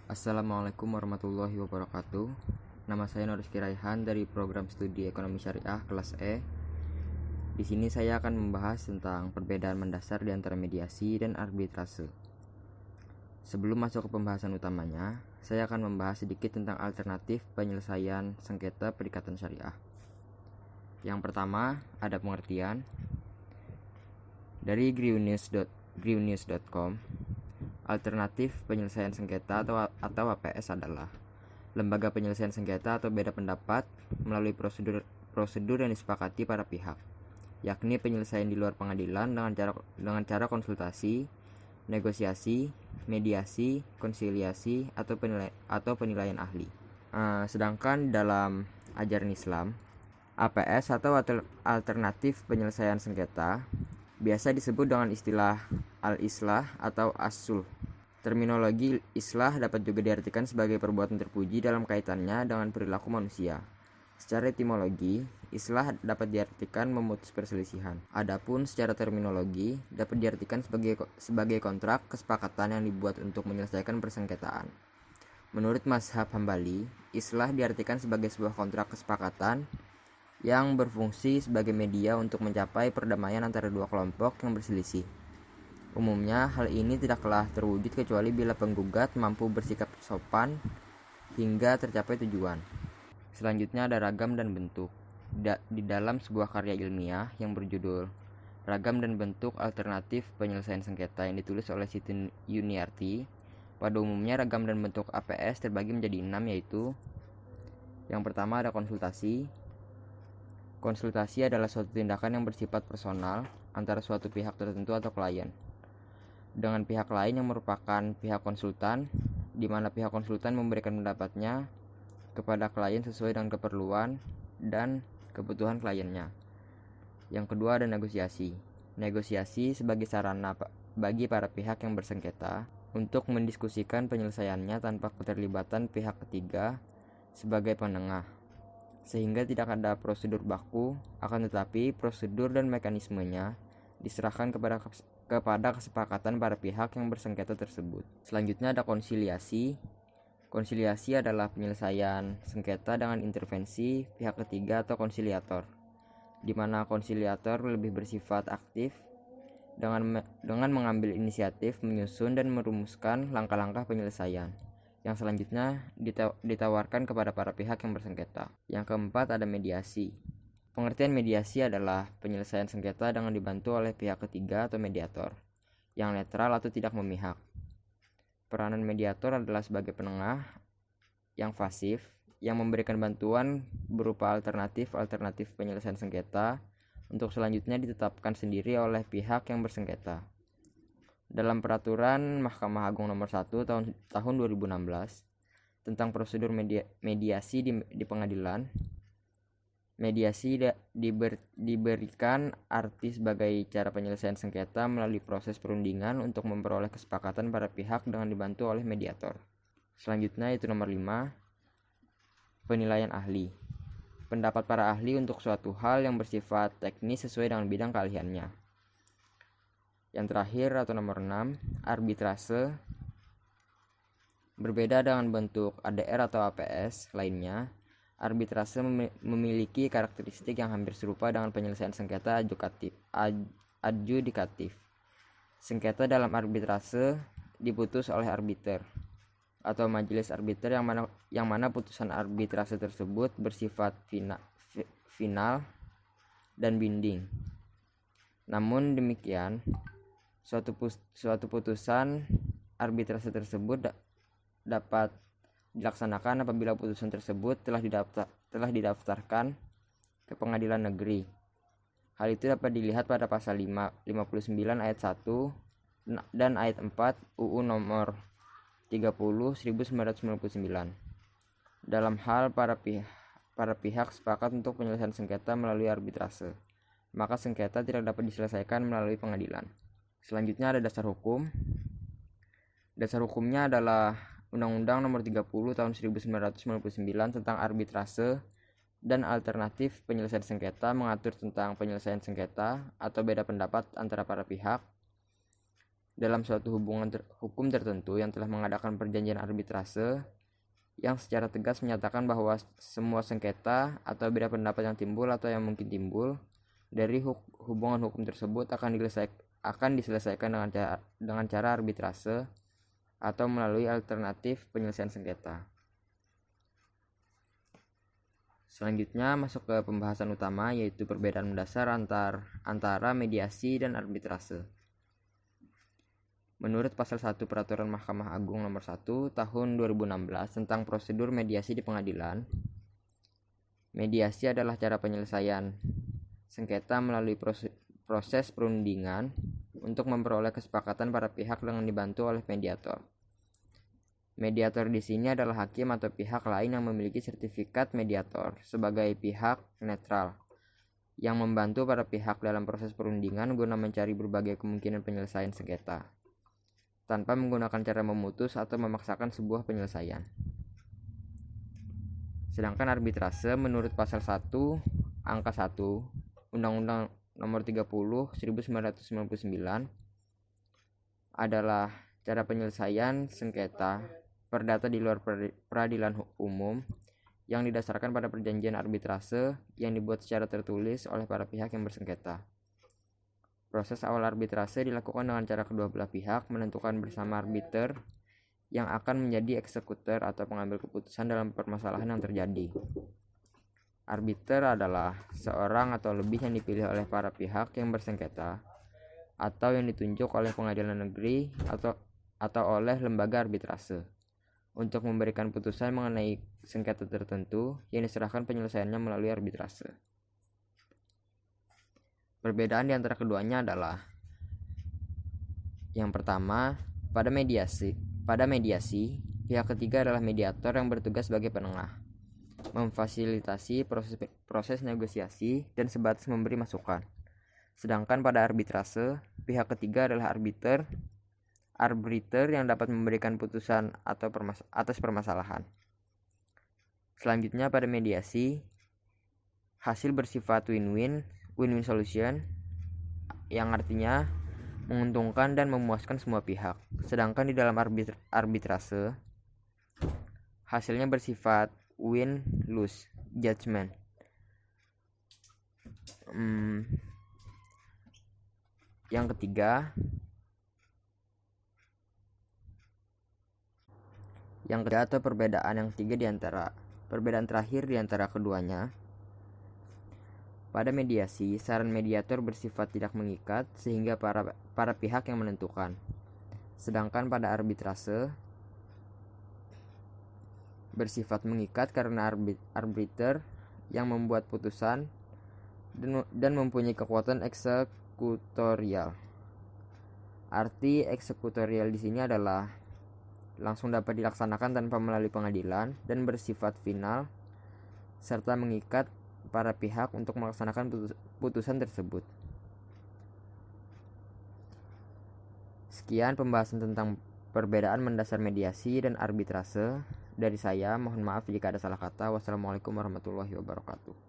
Assalamualaikum warahmatullahi wabarakatuh. Nama saya Nur Rizky Raihan dari program studi Ekonomi Syariah kelas E. Di sini saya akan membahas tentang perbedaan mendasar di antara mediasi dan arbitrase. Sebelum masuk ke pembahasan utamanya, saya akan membahas sedikit tentang alternatif penyelesaian sengketa perikatan syariah. Yang pertama, ada pengertian dari grewnews.com. Alternatif penyelesaian sengketa atau APS adalah lembaga penyelesaian sengketa atau beda pendapat melalui prosedur yang disepakati para pihak, yakni penyelesaian di luar pengadilan dengan cara konsultasi, negosiasi, mediasi, konsiliasi, atau penilaian ahli. Sedangkan dalam ajaran Islam, APS atau alternatif penyelesaian sengketa biasa disebut dengan istilah al-islah atau as-sulh. Terminologi islah dapat juga diartikan sebagai perbuatan terpuji dalam kaitannya dengan perilaku manusia. Secara etimologi, islah dapat diartikan memutus perselisihan. Adapun secara terminologi dapat diartikan sebagai kontrak kesepakatan yang dibuat untuk menyelesaikan persengketaan. Menurut mazhab Hambali, islah diartikan sebagai sebuah kontrak kesepakatan yang berfungsi sebagai media untuk mencapai perdamaian antara dua kelompok yang berselisih. Umumnya, hal ini tidaklah terwujud kecuali bila penggugat mampu bersikap sopan hingga tercapai tujuan. Selanjutnya ada ragam dan bentuk. Di dalam sebuah karya ilmiah yang berjudul Ragam dan Bentuk Alternatif Penyelesaian Sengketa yang ditulis oleh Siti Yuniarti, pada umumnya ragam dan bentuk APS terbagi menjadi 6, yaitu: yang pertama ada konsultasi. Konsultasi adalah suatu tindakan yang bersifat personal antara suatu pihak tertentu atau klien dengan pihak lain yang merupakan pihak konsultan, di mana pihak konsultan memberikan pendapatnya kepada klien sesuai dengan keperluan dan kebutuhan kliennya. Yang kedua ada negosiasi. Negosiasi sebagai sarana bagi para pihak yang bersengketa untuk mendiskusikan penyelesaiannya tanpa keterlibatan pihak ketiga sebagai penengah, sehingga tidak ada prosedur baku, akan tetapi prosedur dan mekanismenya diserahkan kepada kesepakatan para pihak yang bersengketa tersebut. Selanjutnya ada konsiliasi. Konsiliasi adalah penyelesaian sengketa dengan intervensi pihak ketiga atau konsiliator, di mana konsiliator lebih bersifat aktif dengan mengambil inisiatif, menyusun dan merumuskan langkah-langkah penyelesaian yang selanjutnya ditawarkan kepada para pihak yang bersengketa. Yang keempat ada mediasi. Pengertian mediasi adalah penyelesaian sengketa dengan dibantu oleh pihak ketiga atau mediator yang netral atau tidak memihak. Peranan mediator adalah sebagai penengah yang pasif yang memberikan bantuan berupa alternatif penyelesaian sengketa untuk selanjutnya ditetapkan sendiri oleh pihak yang bersengketa. Dalam peraturan Mahkamah Agung nomor 1 tahun 2016 tentang prosedur mediasi di pengadilan, mediasi diberikan arti sebagai cara penyelesaian sengketa melalui proses perundingan untuk memperoleh kesepakatan para pihak dengan dibantu oleh mediator. Selanjutnya itu nomor 5, penilaian ahli. Pendapat para ahli untuk suatu hal yang bersifat teknis sesuai dengan bidang keahliannya. Yang terakhir atau nomor 6, arbitrase. Berbeda dengan bentuk ADR atau APS lainnya, arbitrase memiliki karakteristik yang hampir serupa dengan penyelesaian sengketa adjudikatif. Sengketa dalam arbitrase diputus oleh arbiter atau majelis arbiter yang mana putusan arbitrase tersebut bersifat final dan binding. Namun demikian, suatu putusan arbitrase tersebut dapat dilaksanakan apabila putusan tersebut telah didaftarkan ke pengadilan negeri. Hal itu dapat dilihat pada pasal 59 ayat 1 dan ayat 4 UU nomor 30/1999. Dalam hal para pihak sepakat untuk penyelesaian sengketa melalui arbitrase, maka sengketa tidak dapat diselesaikan melalui pengadilan. Selanjutnya ada dasar hukum. Dasar hukumnya adalah Undang-Undang Nomor 30 Tahun 1999 tentang arbitrase dan alternatif penyelesaian sengketa mengatur tentang penyelesaian sengketa atau beda pendapat antara para pihak dalam suatu hubungan hukum tertentu yang telah mengadakan perjanjian arbitrase yang secara tegas menyatakan bahwa semua sengketa atau beda pendapat yang timbul atau yang mungkin timbul dari hubungan hukum tersebut akan diselesaikan dengan cara arbitrase atau melalui alternatif penyelesaian sengketa. Selanjutnya masuk ke pembahasan utama, yaitu perbedaan mendasar antara mediasi dan arbitrase. Menurut pasal 1 Peraturan Mahkamah Agung nomor 1 tahun 2016 tentang prosedur mediasi di pengadilan, mediasi adalah cara penyelesaian sengketa melalui proses perundingan untuk memperoleh kesepakatan para pihak dengan dibantu oleh mediator. Mediator di sini adalah hakim atau pihak lain yang memiliki sertifikat mediator sebagai pihak netral yang membantu para pihak dalam proses perundingan guna mencari berbagai kemungkinan penyelesaian sengketa tanpa menggunakan cara memutus atau memaksakan sebuah penyelesaian. Sedangkan arbitrase menurut pasal 1 angka 1 Undang-Undang nomor 30 1999 adalah cara penyelesaian sengketa perdata di luar peradilan umum yang didasarkan pada perjanjian arbitrase yang dibuat secara tertulis oleh para pihak yang bersengketa. Proses awal arbitrase dilakukan dengan cara kedua belah pihak menentukan bersama arbiter yang akan menjadi eksekutor atau pengambil keputusan dalam permasalahan yang terjadi. Arbiter adalah seorang atau lebih yang dipilih oleh para pihak yang bersengketa atau yang ditunjuk oleh pengadilan negeri atau oleh lembaga arbitrase untuk memberikan putusan mengenai sengketa tertentu yang diserahkan penyelesaiannya melalui arbitrase. Perbedaan di antara keduanya adalah yang pertama, pada mediasi, pihak ketiga adalah mediator yang bertugas sebagai penengah, memfasilitasi proses negosiasi dan sebatas memberi masukan. Sedangkan pada arbitrase, pihak ketiga adalah arbiter yang dapat memberikan putusan atau atas permasalahan. Selanjutnya pada mediasi, hasil bersifat win-win solution yang artinya menguntungkan dan memuaskan semua pihak. Sedangkan di dalam arbitrase, hasilnya bersifat win-lose judgment. Yang ketiga atau perbedaan terakhir di antara keduanya. Pada mediasi, saran mediator bersifat tidak mengikat sehingga para pihak yang menentukan. Sedangkan pada arbitrase bersifat mengikat karena arbiter yang membuat putusan dan mempunyai kekuatan eksekutorial. Arti eksekutorial di sini adalah langsung dapat dilaksanakan tanpa melalui pengadilan dan bersifat final serta mengikat para pihak untuk melaksanakan putusan tersebut. Sekian pembahasan tentang perbedaan mendasar mediasi dan arbitrase dari saya. Mohon maaf jika ada salah kata. Wassalamualaikum warahmatullahi wabarakatuh.